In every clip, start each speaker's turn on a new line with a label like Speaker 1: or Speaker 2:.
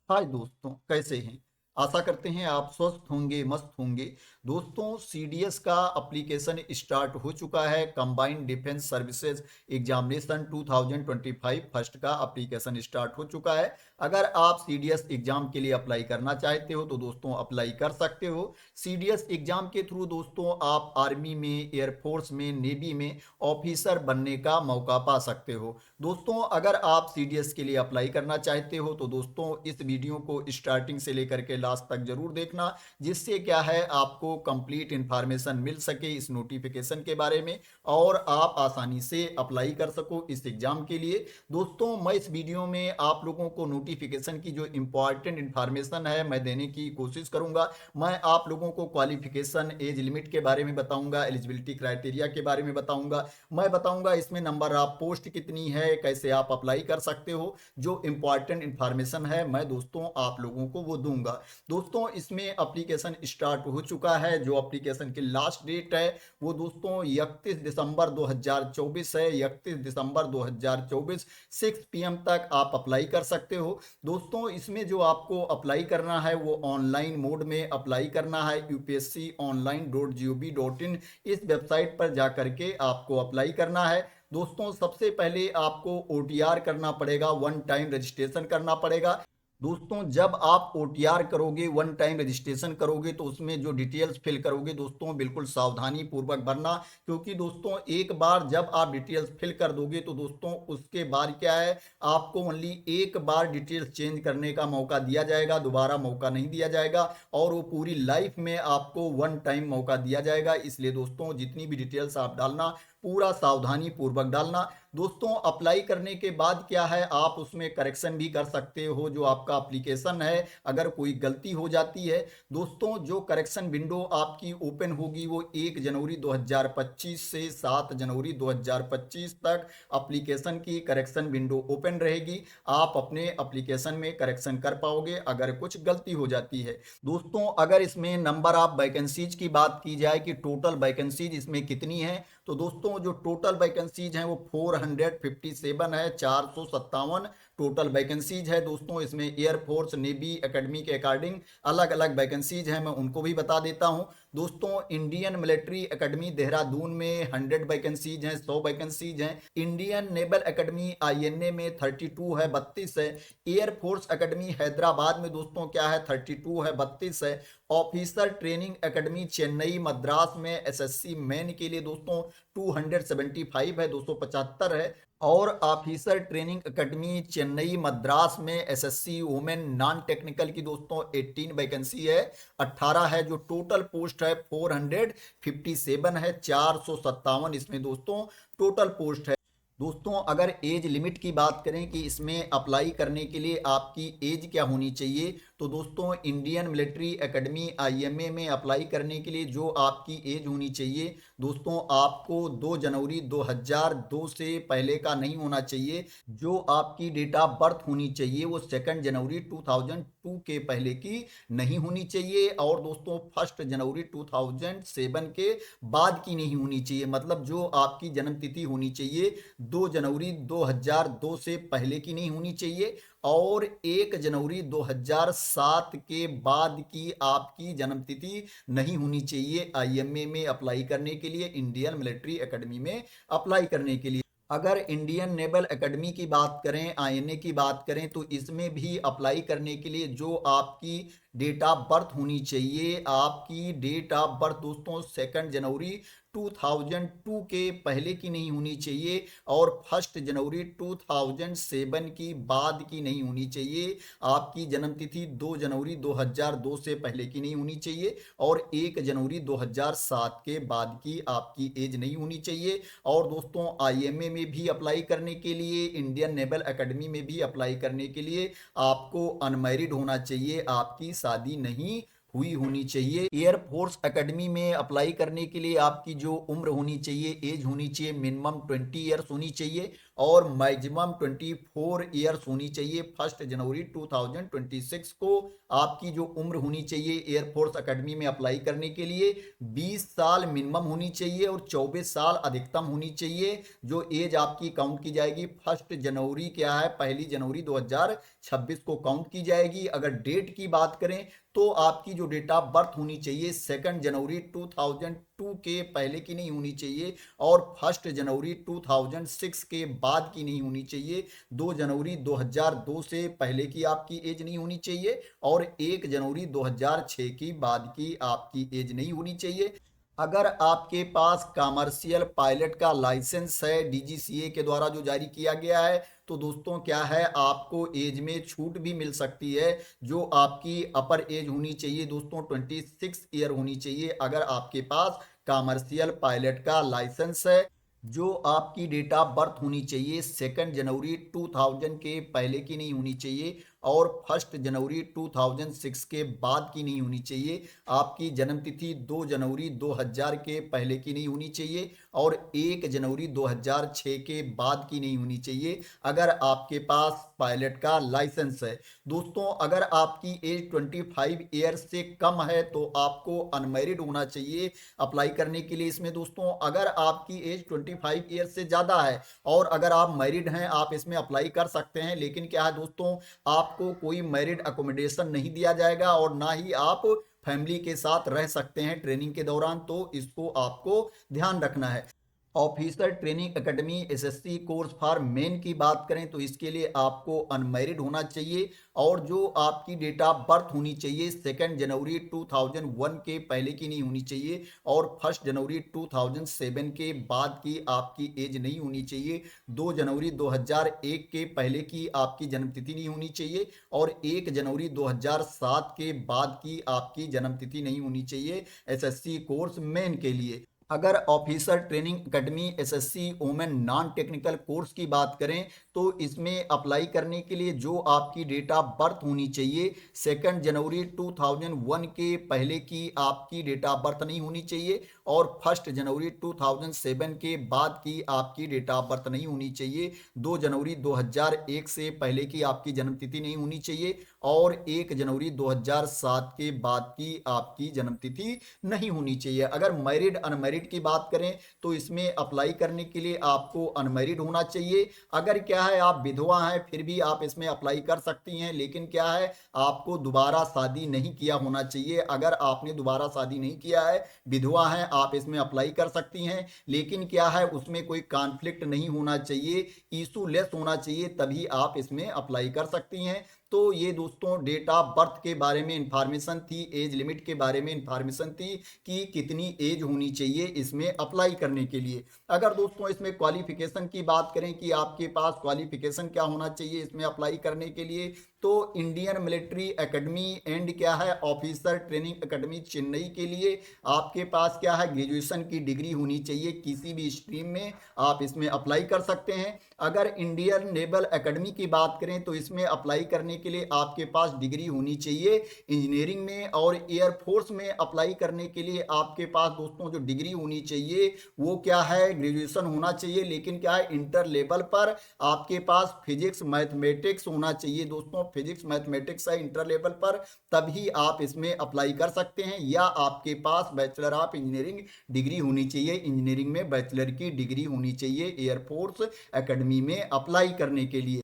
Speaker 1: हाय दोस्तों, कैसे हैं। आशा करते हैं आप स्वस्थ होंगे, मस्त होंगे। दोस्तों, सीडीएस का एप्लीकेशन स्टार्ट हो चुका है। Combined defence services examination 2025 first का एप्लीकेशन स्टार्ट हो चुका है। अगर आप सीडीएस एग्जाम के लिए अप्लाई करना चाहते हो तो दोस्तों अप्लाई कर सकते हो। सीडीएस एग्जाम के थ्रू दोस्तों आप आर्मी में, एयरफोर्स में, नेवी में ऑफिसर बनने का मौका पा सकते हो। दोस्तों, अगर आप सीडीएस के लिए अप्लाई करना चाहते हो तो दोस्तों इस वीडियो को स्टार्टिंग से लेकर के लास्ट तक जरूर देखना, जिससे क्या है आपको कंप्लीट इंफॉर्मेशन मिल सके इस नोटिफिकेशन के बारे में और आप आसानी से अप्लाई कर सको इस एग्जाम के लिए। दोस्तों, मैं इस वीडियो में आप लोगों को नोटिफिकेशन की जो इंपॉर्टेंट इंफॉर्मेशन है मैं देने की कोशिश करूंगा। मैं आप लोगों को क्वालिफिकेशन, एज लिमिट के बारे में बताऊंगा, एलिजिबिलिटी क्राइटेरिया के बारे में बताऊंगा। मैं बताऊंगा इसमें नंबर ऑफ पोस्ट कितनी है, कैसे आप अप्लाई कर सकते हो। जो इंपॉर्टेंट इंफॉर्मेशन है मैं दोस्तों आप लोगों को वो दूंगा। दोस्तों, इसमें एप्लीकेशन स्टार्ट हो चुका है। जो एप्लीकेशन की लास्ट डेट है वो दोस्तों 31 दिसंबर 2024 है। 31 दिसंबर 2024 6 PM तक आप अप्लाई कर सकते हो। दोस्तों, इसमें जो आपको अप्लाई करना है वो ऑनलाइन मोड में अप्लाई करना है। upsconline.gov.in इस वेबसाइट पर जाकर के आपको अप्लाई करना है। दोस्तों, सबसे पहले आपको ओटीआर करना पड़ेगा, वन टाइम रजिस्ट्रेशन करना पड़ेगा। दोस्तों, जब आप ओटीआर करोगे, वन टाइम रजिस्ट्रेशन करोगे तो उसमें जो डिटेल्स फिल करोगे दोस्तों बिल्कुल सावधानी पूर्वक भरना, क्योंकि दोस्तों एक बार जब आप डिटेल्स फिल कर दोगे तो दोस्तों उसके बाद क्या है आपको ओनली एक बार डिटेल्स चेंज करने का मौका दिया जाएगा, दोबारा मौका नहीं दिया जाएगा और वो पूरी लाइफ में आपको वन टाइम मौका दिया जाएगा। इसलिए दोस्तों जितनी भी डिटेल्स आप डालना पूरा सावधानी पूर्वक डालना। दोस्तों, अप्लाई करने के बाद क्या है आप उसमें करेक्शन भी कर सकते हो। जो आपका एप्लीकेशन है अगर कोई गलती हो जाती है दोस्तों, जो करेक्शन विंडो आपकी ओपन होगी वो 1 जनवरी 2025 से 7 जनवरी 2025 तक एप्लीकेशन की करेक्शन विंडो ओपन रहेगी। आप अपने एप्लीकेशन में करेक्शन कर पाओगे अगर कुछ गलती हो जाती है। दोस्तों, अगर इसमें नंबर ऑफ वैकेंसीज की बात की जाए कि टोटल वैकेंसीज इसमें कितनी है, तो दोस्तों जो टोटल वैकेंसीज हैं वो 457 है, 457 टोटल वैकेंसीज है। दोस्तों, इसमें एयरफोर्स, नेवी, एकेडमी के अकॉर्डिंग अलग अलग वैकेंसीज हैं, मैं उनको भी बता देता हूं। दोस्तों, इंडियन मिलिट्री एकेडमी देहरादून में 100 वैकेंसीज हैं, 100 वैकेंसीज हैं। इंडियन नेवल एकेडमी आईएनए में 32 है, 32 है। एयरफोर्स एकेडमी हैदराबाद में दोस्तों क्या है 32 है, 32 है। Officer training academy Chennai Madras में एसएससी मेन के लिए दोस्तों 275 है, 275 है। और officer training academy Chennai Madras में एसएससी वुमेन नॉन टेक्निकल की दोस्तों 18 वैकेंसी है, 18 है। जो टोटल पोस्ट है 457 है, 457 इसमें दोस्तों टोटल पोस्ट है। दोस्तों, अगर एज लिमिट की बात करें कि इसमें अप्लाई करने के लिए आपकी एज क्या होनी चाहिए, तो दोस्तों इंडियन मिलिट्री एकेडमी आईएमए में अप्लाई करने के लिए जो आपकी एज होनी चाहिए दोस्तों आपको 2 जनवरी 2002 से पहले का नहीं होना चाहिए। जो आपकी डेट ऑफ बर्थ होनी चाहिए वो 2 जनवरी 2002 के पहले की नहीं होनी चाहिए और दोस्तों 1 जनवरी 2007 के बाद की नहीं होनी चाहिए। मतलब जो आपकी जन्म तिथि होनी चाहिए 2 जनवरी 2002 से पहले की नहीं होनी चाहिए और 1 जनवरी 2007 के बाद की आपकी जन्म तिथि नहीं होनी चाहिए आईएमए में अप्लाई करने के लिए, इंडियन मिलिट्री एकेडमी में अप्लाई करने के लिए। अगर इंडियन नेवल एकेडमी की बात करें, आईएनए की बात करें, तो इसमें भी अप्लाई करने के लिए जो आपकी डेट ऑफ बर्थ होनी चाहिए, आपकी डेट ऑफ बर्थ दोस्तों 2 जनवरी 2002 के पहले की नहीं होनी चाहिए और 1 जनवरी 2007 की बाद की नहीं होनी चाहिए। आपकी जन्म तिथि 2 जनवरी 2002 से पहले की नहीं होनी चाहिए और 1 जनवरी 2007 के बाद की आपकी एज नहीं होनी चाहिए। और दोस्तों आईएमए में भी अप्लाई करने के लिए, इंडियन नेवल एकेडमी में भी अप्लाई करने के लिए आपको अनमैरिड होना चाहिए, आपकी शादी नहीं हुई होनी चाहिए। एयरफोर्स एकेडमी में अप्लाई करने के लिए आपकी जो उम्र होनी चाहिए, एज होनी चाहिए, मिनिमम 20 ईयर्स होनी चाहिए। और मैक्सिमम 24 ईयर्स होनी चाहिए 1 जनवरी 2026 को आपकी जो उम्र होनी चाहिए एयरफोर्स एकेडमी में अप्लाई करने के लिए 20 साल मिनिमम होनी चाहिए और 24 साल अधिकतम होनी चाहिए। जो एज आपकी काउंट की जाएगी 1 जनवरी क्या है 1 जनवरी 2026 को काउंट की जाएगी। अगर डेट की बात करें तो आपकी जो डेट ऑफ बर्थ होनी चाहिए 2 जनवरी 2002 के पहले की नहीं होनी चाहिए और 1 जनवरी 2006 के बाद की नहीं होनी चाहिए। 2 जनवरी 2002 से पहले की आपकी एज नहीं होनी चाहिए और 1 जनवरी 2006 की बाद की आपकी एज नहीं होनी चाहिए। अगर आपके पास कमर्शियल पायलट का लाइसेंस है डीजीसीए के द्वारा जो जारी किया गया है तो दोस्तों क्या है आपको एज में छूट भी मिल सकती है। जो आपकी अपर एज होनी चाहिए दोस्तों 26 ईयर होनी चाहिए अगर आपके पास कमर्शियल पायलट का लाइसेंस है। जो आपकी डेट ऑफ बर्थ होनी चाहिए 2 जनवरी 2000 के पहले की नहीं होनी चाहिए और 1 जनवरी 2006 के बाद की नहीं होनी चाहिए। आपकी जन्म तिथि 2 जनवरी 2000 के पहले की नहीं होनी चाहिए और 1 जनवरी 2006 के बाद की नहीं होनी चाहिए अगर आपके पास पायलट का लाइसेंस है। दोस्तों अगर आपकी एज 25 ईयर से कम है तो आपको अनमैरिड होना चाहिए अप्लाई करने के लिए इसमें। दोस्तों अगर आपकी एज 25 ईयर से ज़्यादा है और अगर आप मैरिड हैं आप इसमें अप्लाई कर सकते हैं, लेकिन क्या है दोस्तों आपको कोई मैरिड अकोमोडेशन नहीं दिया जाएगा और ना ही आप फैमिली के साथ रह सकते हैं ट्रेनिंग के दौरान, तो इसको आपको ध्यान रखना है। Officer training academy SSC course for main की बात करें तो इसके लिए आपको अनमैरिड होना चाहिए और जो आपकी डेट ऑफ बर्थ होनी चाहिए 2 जनवरी 2001 के पहले की नहीं होनी चाहिए और 1 जनवरी 2007 के बाद की आपकी एज नहीं होनी चाहिए। 2 जनवरी 2001 के पहले की आपकी जन्मतिथि नहीं होनी चाहिए और 1 जनवरी 2007 के बाद की आपकी जन्मतिथि नहीं होनी चाहिए एसएससी कोर्स मेन के लिए। अगर officer training academy SSC women non technical course की बात करें तो इसमें अप्लाई करने के लिए जो आपकी डेट ऑफ बर्थ होनी चाहिए 2 जनवरी 2001 के पहले की आपकी डेट ऑफ बर्थ नहीं होनी चाहिए और 1 जनवरी 2007 के बाद की आपकी डेट ऑफ बर्थ नहीं होनी चाहिए। 2 जनवरी 2001 से पहले की आपकी जन्मतिथि नहीं होनी चाहिए और 1 जनवरी 2007 के बाद की आपकी जन्मतिथि नहीं होनी चाहिए। अगर मैरिड अनमैरिड की बात करें तो इसमें अप्लाई करने के लिए आपको अनमैरिड होना चाहिए। अगर क्या है आप विधवा हैं फिर भी आप इसमें अप्लाई कर सकती हैं, लेकिन क्या है आपको दोबारा शादी नहीं किया होना चाहिए। अगर आपने दोबारा शादी नहीं किया है विधवा हैं आप इसमें अप्लाई कर सकती हैं, लेकिन क्या है उसमें कोई कॉन्फ्लिक्ट नहीं होना चाहिए, इशू लेस होना चाहिए, तभी आप इसमें अप्लाई कर सकती हैं। तो ये दोस्तों डेट ऑफ बर्थ के बारे में इंफॉर्मेशन थी, एज लिमिट के बारे में इंफॉर्मेशन थी कि कितनी एज होनी चाहिए इसमें अप्लाई करने के लिए। अगर दोस्तों इसमें क्वालिफिकेशन की बात करें कि आपके पास क्वालिफिकेशन क्या होना चाहिए इसमें अप्लाई करने के लिए तो इंडियन मिलिट्री एकेडमी एंड क्या है ऑफिसर ट्रेनिंग एकेडमी चेन्नई के लिए आपके पास क्या है ग्रेजुएशन की डिग्री होनी चाहिए किसी भी स्ट्रीम में आप इसमें अप्लाई कर सकते हैं। अगर इंडियन नेवल एकेडमी की बात करें तो इसमें अप्लाई करने के लिए आपके पास डिग्री होनी चाहिए इंजीनियरिंग में और एयरफोर्स में अप्लाई करने के लिए आपके पास दोस्तों जो डिग्री होनी चाहिए वो क्या है ग्रेजुएशन होना चाहिए, लेकिन क्या है इंटर लेवल पर आपके पास फिजिक्स मैथमेटिक्स होना चाहिए। दोस्तों फिजिक्स मैथमेटिक्स है इंटर लेवल पर तभी आप इसमें अप्लाई कर सकते हैं, या आपके पास बैचलर ऑफ इंजीनियरिंग डिग्री होनी चाहिए, इंजीनियरिंग में बैचलर की डिग्री होनी चाहिए एयरफोर्स एकेडमी में अप्लाई करने के लिए।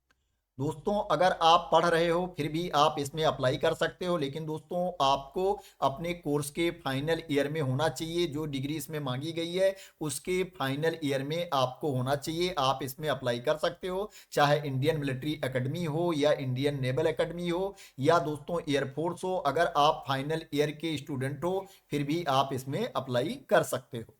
Speaker 1: दोस्तों अगर आप पढ़ रहे हो फिर भी आप इसमें अप्लाई कर सकते हो, लेकिन दोस्तों आपको अपने कोर्स के फाइनल ईयर में होना चाहिए। जो डिग्री इसमें मांगी गई है उसके फाइनल ईयर में आपको होना चाहिए, आप इसमें अप्लाई कर सकते हो चाहे इंडियन मिलिट्री एकेडमी हो या इंडियन नेवल एकेडमी हो या दोस्तों एयरफोर्स हो। अगर आप फाइनल ईयर के स्टूडेंट हो फिर भी आप इसमें अप्लाई कर सकते हो।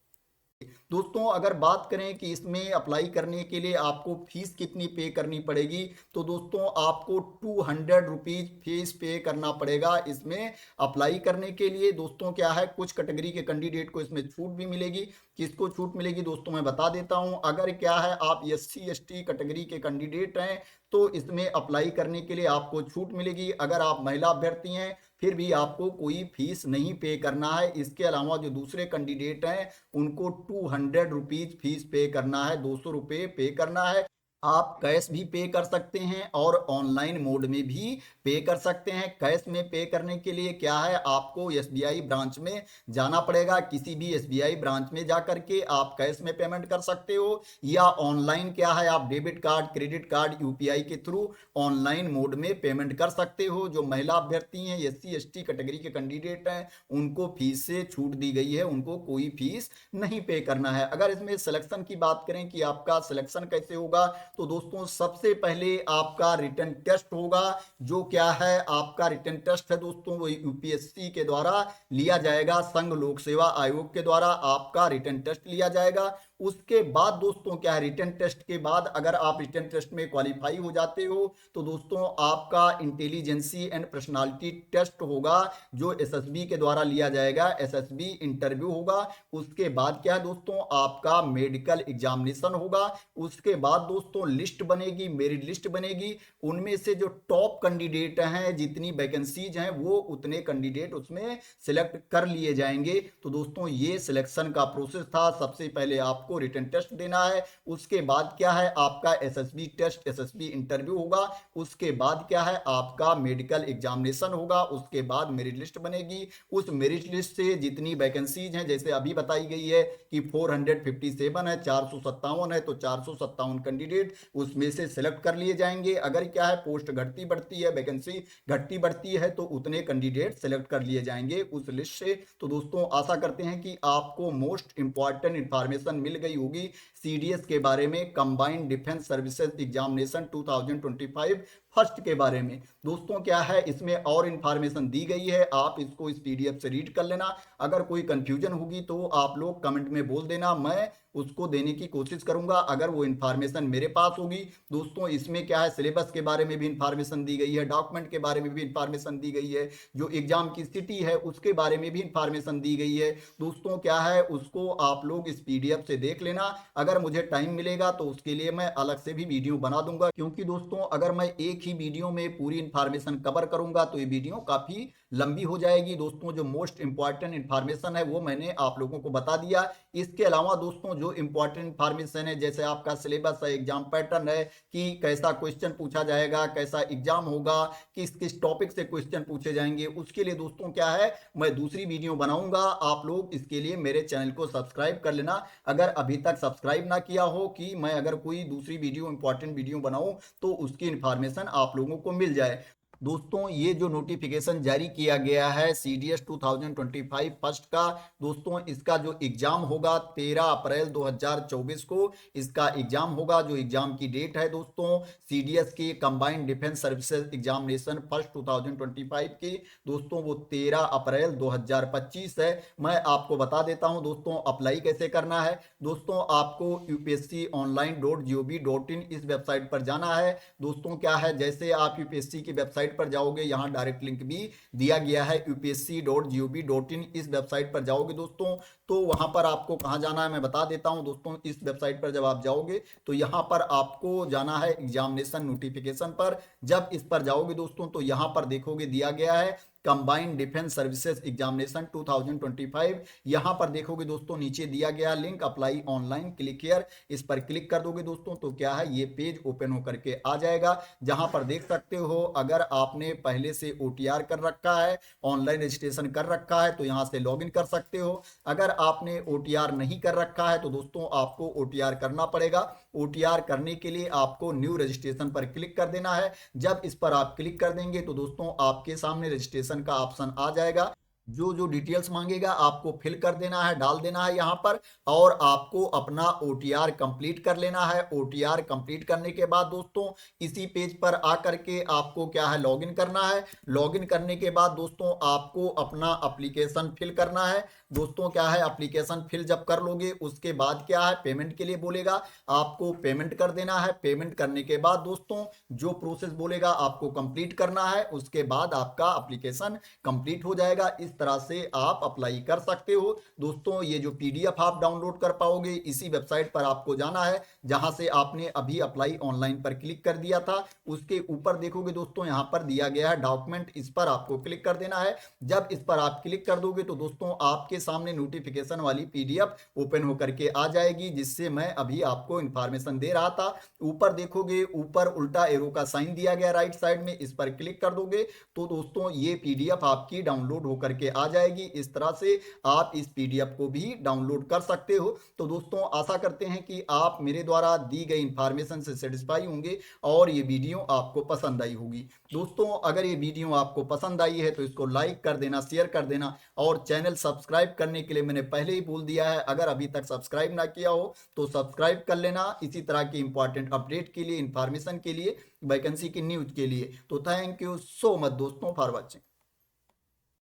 Speaker 1: दोस्तों अगर बात करें कि इसमें अप्लाई करने के लिए आपको फीस कितनी पे करनी पड़ेगी तो दोस्तों आपको 200 रुपीज फीस पे करना पड़ेगा इसमें अप्लाई करने के लिए। दोस्तों क्या है कुछ कैटेगरी के कैंडिडेट को इसमें छूट भी मिलेगी। किसको छूट मिलेगी दोस्तों मैं बता देता हूं। अगर क्या है आप SC ST कैटेगरी के कैंडिडेट हैं तो इसमें अप्लाई करने के लिए आपको छूट मिलेगी। अगर आप महिला अभ्यर्थी हैं फिर भी आपको कोई फीस नहीं पे करना है। इसके अलावा जो दूसरे कैंडिडेट हैं उनको 200 रुपीज फीस पे करना है, 200 रुपये पे करना है। आप कैश भी पे कर सकते हैं और ऑनलाइन मोड में भी पे कर सकते हैं। कैश में पे करने के लिए क्या है, आपको एसबीआई ब्रांच में जाना पड़ेगा। किसी भी एसबीआई ब्रांच में जा करके आप कैश में पेमेंट कर सकते हो, या ऑनलाइन क्या है, आप debit card, credit card, UPI के थ्रू ऑनलाइन मोड में पेमेंट कर सकते हो। जो महिला अभ्यर्थी हैं, एससी एसटी कैटेगरी के कैंडिडेट हैं, उनको फीस से छूट दी गई है, उनको कोई फीस नहीं पे करना है। अगर इसमें सिलेक्शन की बात करें कि आपका सिलेक्शन कैसे होगा, तो दोस्तों सबसे पहले आपका रिटन टेस्ट होगा। जो क्या है, आपका रिटन टेस्ट है दोस्तों, वो यूपीएससी के द्वारा लिया जाएगा, संघ लोक सेवा आयोग के द्वारा आपका रिटन टेस्ट लिया जाएगा। उसके बाद दोस्तों क्या है, रिटन टेस्ट के बाद अगर आप रिटन टेस्ट में क्वालिफाई हो जाते हो, तो दोस्तों आपका इंटेलिजेंसी एंड पर्सनालिटी टेस्ट होगा, जो एसएसबी के द्वारा लिया जाएगा, एसएसबी इंटरव्यू होगा। उसके बाद क्या है दोस्तों, आपका मेडिकल एग्जामिनेशन होगा। उसके बाद दोस्तों लिस्ट बनेगी, मेरिट लिस्ट बनेगी। उनमें से जो टॉप कैंडिडेट हैं, जितनी वैकेंसीज हैं, वो उतने कैंडिडेट उसमें सिलेक्ट कर लिए जाएंगे। तो दोस्तों ये सिलेक्शन का प्रोसेस था। सबसे पहले आपको रिटन टेस्ट देना है, उसके बाद क्या है, आपका एसएसबी टेस्ट, एसएसबी इंटरव्यू होगा। उसके बाद क्या है, आपका मेडिकल एग्जामिनेशन होगा। उसके बाद मेरिट लिस्ट बनेगी। उस मेरिट लिस्ट से जितनी वैकेंसीज हैं, जैसे अभी बताई गई है कि 457 है, 457 है, तो 457 कैंडिडेट उसमें से सिलेक्ट कर लिए जाएंगे। अगर क्या है, पोस्ट घटती बढ़ती है, वैकेंसी घटती बढ़ती है, तो उतने कैंडिडेट सिलेक्ट कर लिए जाएंगे उस लिस्ट से। तो दोस्तों आशा करते हैं कि आपको मोस्ट इंपॉर्टेंट इंफॉर्मेशन मिल गई होगी सीडीएस के बारे में, combined defence services examination 2025 first के बारे में। दोस्तों क्या है, इसमें और इंफॉर्मेशन दी गई है, आप इसको इस पीडीएफ से रीड कर लेना। अगर कोई कंफ्यूजन होगी तो आप लोग कमेंट में बोल देना, मैं उसको देने की कोशिश करूंगा अगर वो इंफॉर्मेशन मेरे पास होगी। दोस्तों इसमें क्या है, सिलेबस के बारे में भी इंफॉर्मेशन दी गई है, डॉक्यूमेंट के बारे में भी इंफॉर्मेशन दी गई है, जो एग्जाम की सिटी है उसके बारे में भी इंफॉर्मेशन दी गई है। दोस्तों क्या है, उसको आप लोग इस पीडीएफ से देख लेना। अगर मुझे टाइम मिलेगा तो उसके लिए मैं अलग से भी वीडियो बना दूंगा, क्योंकि दोस्तों अगर मैं एक ही वीडियो में पूरी इंफॉर्मेशन कवर करूंगा तो ये वीडियो काफी लंबी हो जाएगी। दोस्तों जो मोस्ट इंपॉर्टेंट इंफॉर्मेशन है वो मैंने आप लोगों को बता दिया। इसके अलावा दोस्तों जो इंपॉर्टेंट इंफॉर्मेशन है, जैसे आपका सिलेबस है, एग्जाम पैटर्न है कि कैसा क्वेश्चन पूछा जाएगा, कैसा एग्जाम होगा, किस किस टॉपिक से क्वेश्चन पूछे जाएंगे, उसके लिए दोस्तों क्या है, मैं दूसरी वीडियो बनाऊंगा। आप लोग इसके लिए मेरे चैनल को सब्सक्राइब कर लेना, अगर अभी तक सब्सक्राइब ना किया हो, कि मैं अगर कोई दूसरी वीडियो इंपॉर्टेंट वीडियो बनाऊं तो उसकी इंफॉर्मेशन आप लोगों को मिल जाए। दोस्तों ये जो नोटिफिकेशन जारी किया गया है सीडीएस 2025 फर्स्ट का, दोस्तों इसका जो एग्जाम होगा 13 अप्रैल 2024 को इसका एग्जाम होगा। जो एग्जाम की डेट है दोस्तों सीडीएस के combined defence services examination first 2025 की, दोस्तों वो 13 अप्रैल 2025 है। मैं आपको बता देता हूं दोस्तों अप्लाई कैसे करना है। दोस्तों आपको upsconline.gov.in इस वेबसाइट पर जाना है। दोस्तों क्या है, जैसे आप यूपीएससी की वेबसाइट पर जाओगे, यहां डायरेक्ट लिंक भी दिया गया है upsc.gov.in, इस वेबसाइट पर जाओगे दोस्तों तो वहां पर आपको कहां जाना है मैं बता देता हूं। दोस्तों इस वेबसाइट पर जब आप जाओगे तो यहां पर आपको जाना है एग्जामिनेशन नोटिफिकेशन पर। जब इस पर जाओगे दोस्तों तो यहां पर देखोगे दिया गया है कंबाइंड डिफेंस सर्विसेज एग्जामिनेशन 2025। यहां पर देखोगे दोस्तों नीचे दिया गया link apply online, click here, इस पर क्लिक कर दोगे दोस्तों तो क्या है, ये पेज ओपन होकर के आ जाएगा, जहां पर देख सकते हो अगर आपने पहले से ओटीआर कर रखा है, ऑनलाइन रजिस्ट्रेशन कर रखा है तो यहां से लॉगिन कर सकते हो। अगर आपने ओटीआर नहीं कर रखा है तो दोस्तों आपको ओटीआर करना पड़ेगा। ओटीआर करने के लिए आपको न्यू रजिस्ट्रेशन पर क्लिक कर देना है। जब इस पर आप क्लिक कर देंगे तो दोस्तों आपके सामने रजिस्ट्रेशन का ऑप्शन आ जाएगा। जो जो डिटेल्स मांगेगा आपको फिल कर देना है, डाल देना है यहाँ पर, और आपको अपना ओटीआर कंप्लीट कर लेना है। ओटीआर कंप्लीट करने के बाद दोस्तों इसी पेज पर आकर के आपको क्या है, लॉगिन करना है। लॉगिन करने के बाद दोस्तों आपको अपना एप्लीकेशन फिल करना है। दोस्तों क्या है, एप्लीकेशन फिल जब कर लोगे उसके बाद क्या है, पेमेंट के लिए बोलेगा, आपको पेमेंट कर देना है। पेमेंट करने के बाद दोस्तों जो प्रोसेस बोलेगा आपको कंप्लीट करना है, उसके बाद आपका एप्लीकेशन कंप्लीट हो जाएगा। इस तरह से आप अप्लाई कर सकते हो। दोस्तों ये जो पीडीएफ आप डाउनलोड कर पाओगे इसी वेबसाइट पर आपको जाना है जहां से आपने अभी अप्लाई ऑनलाइन पर क्लिक कर दिया था। उसके ऊपर देखोगे दोस्तों यहाँ पर दिया गया है डॉक्यूमेंट, इस पर आपको क्लिक कर देना है। जब इस पर आप क्लिक कर दोगे तो दोस्तों आपके सामने नोटिफिकेशन वाली पीडीएफ ओपन होकर के आ जाएगी, जिससे मैं अभी आपको इंफॉर्मेशन दे रहा था। ऊपर देखोगे, ऊपर उल्टा एरो का साइन दिया गया राइट साइड में, इस पर क्लिक कर दोगे तो दोस्तों ये पीडीएफ आपकी डाउनलोड होकर के आ जाएगी। इस तरह से आप इस पीडीएफ को भी डाउनलोड कर सकते हो। तो दोस्तों आशा करते हैं कि आप मेरे द्वारा दी गई इंफॉर्मेशन से सेटिस्फाई होंगे और ये वीडियो आपको पसंद आई होगी। दोस्तों अगर ये वीडियो आपको पसंद आई है तो इसको लाइक कर देना, शेयर कर देना, और चैनल सब्सक्राइब करने के लिए मैंने पहले ही बोल दिया है, अगर अभी तक सब्सक्राइब ना किया हो तो सब्सक्राइब कर लेना इसी तरह की इंपॉर्टेंट अपडेट के लिए, इंफॉर्मेशन के लिए, वैकेंसी की न्यूज के लिए। तो थैंक यू सो मच दोस्तों फॉर वॉचिंग।